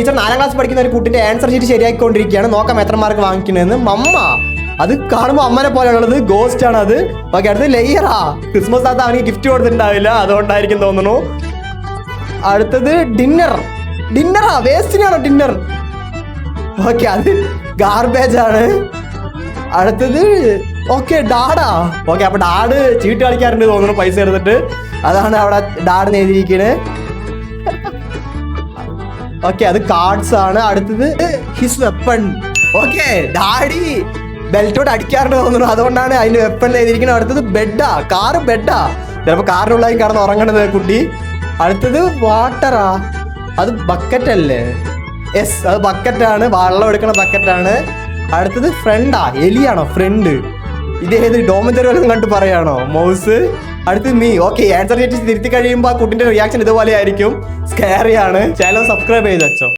Teacher 4ാം class പഠിക്കുന്ന ഒരു കുട്ടിന്റെ ആൻസർ ഷീറ്റ് ശരിയാക്കിക്കൊണ്ടിരിക്കുകയാണ്. നോക്കാം എത്ര മാർക്ക് വാങ്ങിക്കണെന്ന്. മമ്മ അത് കാണുമ്പോൾ അമ്മനെ പോലെയുള്ളത് ഗോസ്റ്റ് ആണ് അത്. ഓക്കെ, അടുത്ത് ലെയറാ. ക്രിസ്മസ് താത്ത അവനിക്ക് ഗിഫ്റ്റ് കൊടുത്തിട്ടുണ്ടാവില്ല, അതുകൊണ്ടായിരിക്കും തോന്നുന്നു. അടുത്തത് ഡിന്നറാ. വേസ്റ്റിനാണോ ഡിന്നർ? ഓക്കെ, അത് ഗാർബേജ് ആണ്. അടുത്തത് ഓക്കെ ഡാഡാ. ഓക്കെ, അപ്പൊ ഡാഡ് ചീട്ട് കളിക്കാറുണ്ട് തോന്നുന്നു പൈസ എടുത്തിട്ട്. അതാണ് അവിടെ ഡാഡ് എഴുതിയിരിക്കുന്നത്. ഓക്കെ, അത് കാർഡ്സ് ആണ്. അടുത്തത് ഹിസ് വെപ്പൺ. ഓക്കെ, ഡാഡി ബെൽറ്റോട് അടിക്കാറുണ്ട് തോന്നുന്നു, അതുകൊണ്ടാണ് അതിന്റെ വെപ്പൺ എഴുതിയിരിക്കുന്നത്. അടുത്തത് കാറ് ബെഡാ. ചിലപ്പോ കാറിനുള്ളതും കിടന്ന് ഉറങ്ങണത് കുട്ടി. അടുത്തത് വാട്ടറാ. അത് ബക്കറ്റ് അല്ലേ? യെസ്, അത് ബക്കറ്റാണ്. വെള്ളം എടുക്കണ ബക്കറ്റാണ്. അടുത്തത് ഫ്രണ്ടാ. എലിയാണോ ഫ്രണ്ട്? ഇതേത് ഡോമഞ്ചർ വല്ലതും കണ്ട് പറയാണോ? മൗസ്. അടുത്ത് മീ. ഓക്കെ, ആൻസർ തിരുത്തി കഴിയുമ്പോൾ ആ കുട്ടിന്റെ റിയാക്ഷൻ ഇതുപോലെ ആയിരിക്കും. സ്കാറി ആണ്. ചാനൽ സബ്സ്ക്രൈബ് ചെയ്ത് വെച്ചോ.